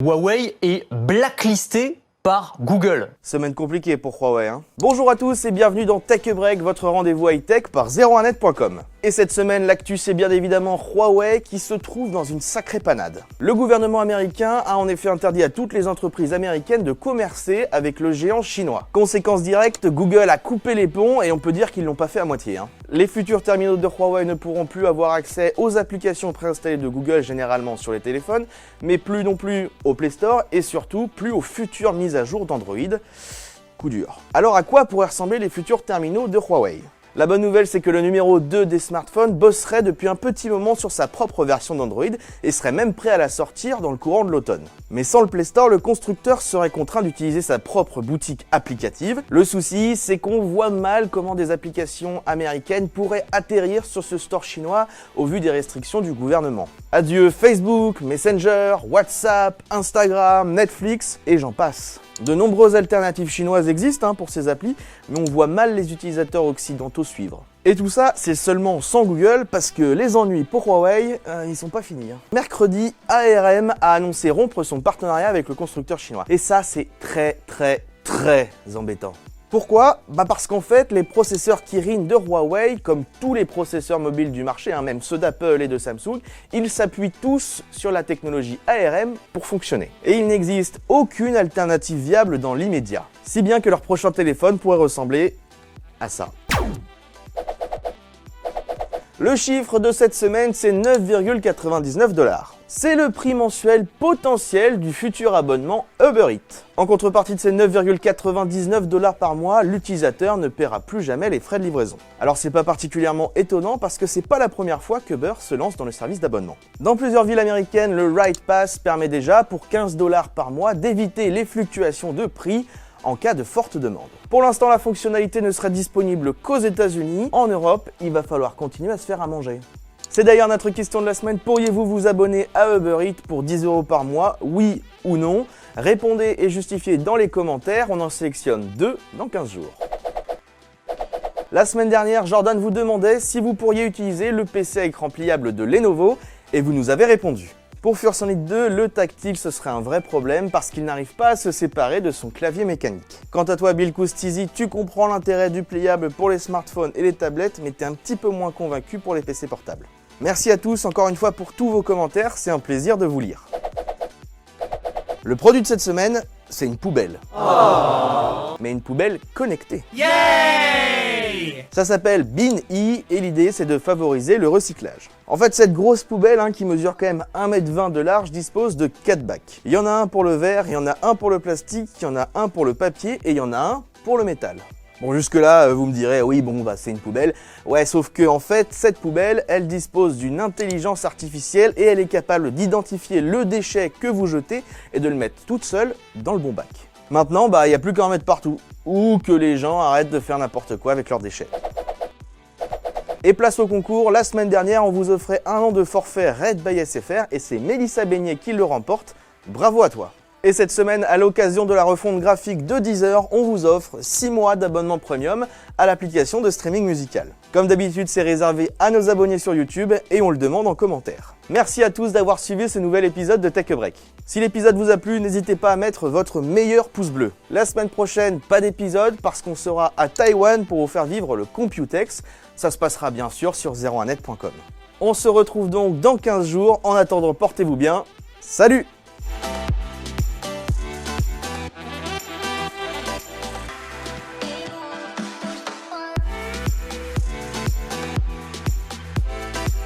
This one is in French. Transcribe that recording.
Huawei est blacklisté par Google. Semaine compliquée pour Huawei, hein. Bonjour à tous et bienvenue dans Tech Break, votre rendez-vous high-tech par 01net.com. Et cette semaine, l'actu c'est bien évidemment Huawei qui se trouve dans une sacrée panade. Le gouvernement américain a en effet interdit à toutes les entreprises américaines de commercer avec le géant chinois. Conséquence directe, Google a coupé les ponts et on peut dire qu'ils l'ont pas fait à moitié, hein. Les futurs terminaux de Huawei ne pourront plus avoir accès aux applications préinstallées de Google généralement sur les téléphones, mais plus non plus au Play Store et surtout plus aux futures mises à jour d'Android. Coup dur. Alors à quoi pourraient ressembler les futurs terminaux de Huawei ? La bonne nouvelle, c'est que le numéro 2 des smartphones bosserait depuis un petit moment sur sa propre version d'Android et serait même prêt à la sortir dans le courant de l'automne. Mais sans le Play Store, le constructeur serait contraint d'utiliser sa propre boutique applicative. Le souci, c'est qu'on voit mal comment des applications américaines pourraient atterrir sur ce store chinois au vu des restrictions du gouvernement. Adieu Facebook, Messenger, WhatsApp, Instagram, Netflix et j'en passe. De nombreuses alternatives chinoises existent pour ces applis, mais on voit mal les utilisateurs occidentaux suivre. Et tout ça, c'est seulement sans Google, parce que les ennuis pour Huawei, ils sont pas finis. Mercredi, ARM a annoncé rompre son partenariat avec le constructeur chinois. Et ça, c'est très embêtant. Pourquoi ? Parce qu'en fait, les processeurs Kirin de Huawei, comme tous les processeurs mobiles du marché, même ceux d'Apple et de Samsung, ils s'appuient tous sur la technologie ARM pour fonctionner. Et il n'existe aucune alternative viable dans l'immédiat. Si bien que leur prochain téléphone pourrait ressembler à ça. Le chiffre de cette semaine, c'est 9,99 $. C'est le prix mensuel potentiel du futur abonnement Uber Eats. En contrepartie de ces 9,99 $ par mois, l'utilisateur ne paiera plus jamais les frais de livraison. Alors c'est pas particulièrement étonnant parce que c'est pas la première fois qu'Uber se lance dans le service d'abonnement. Dans plusieurs villes américaines, le Ride Pass permet déjà, pour 15 $ par mois, d'éviter les fluctuations de prix en cas de forte demande. Pour l'instant, la fonctionnalité ne sera disponible qu'aux États-Unis. En Europe, il va falloir continuer à se faire à manger. C'est d'ailleurs notre question de la semaine. Pourriez-vous vous abonner à Uber Eats pour 10 € par mois, oui ou non? Répondez et justifiez dans les commentaires. On en sélectionne 2 dans 15 jours. La semaine dernière, Jordan vous demandait si vous pourriez utiliser le PC à écran pliable de Lenovo et vous nous avez répondu. Pour Force Unleashed 2, le tactile ce serait un vrai problème parce qu'il n'arrive pas à se séparer de son clavier mécanique. Quant à toi Bill Coustisi, tu comprends l'intérêt du pliable pour les smartphones et les tablettes, mais t'es un petit peu moins convaincu pour les PC portables. Merci à tous encore une fois pour tous vos commentaires, c'est un plaisir de vous lire. Le produit de cette semaine, c'est une poubelle. Mais une poubelle connectée. Ça s'appelle Bin-E et l'idée c'est de favoriser le recyclage. En fait, cette grosse poubelle qui mesure quand même 1,20 m de large dispose de 4 bacs. Il y en a un pour le verre, il y en a un pour le plastique, il y en a un pour le papier et il y en a un pour le métal. Bon, jusque là, vous me direz, oui, c'est une poubelle. Ouais, sauf que en fait, cette poubelle, elle dispose d'une intelligence artificielle et elle est capable d'identifier le déchet que vous jetez et de le mettre toute seule dans le bon bac. Maintenant, il n'y a plus qu'à en mettre partout. Ou que les gens arrêtent de faire n'importe quoi avec leurs déchets. Et place au concours, la semaine dernière, on vous offrait 1 an de forfait Red by SFR et c'est Mélissa Beignet qui le remporte. Bravo à toi! Et cette semaine, à l'occasion de la refonte graphique de Deezer, on vous offre 6 mois d'abonnement premium à l'application de streaming musical. Comme d'habitude, c'est réservé à nos abonnés sur YouTube et on le demande en commentaire. Merci à tous d'avoir suivi ce nouvel épisode de Tech Break. Si l'épisode vous a plu, n'hésitez pas à mettre votre meilleur pouce bleu. La semaine prochaine, pas d'épisode parce qu'on sera à Taïwan pour vous faire vivre le Computex. Ça se passera bien sûr sur 01net.com. On se retrouve donc dans 15 jours. En attendant, portez-vous bien. Salut!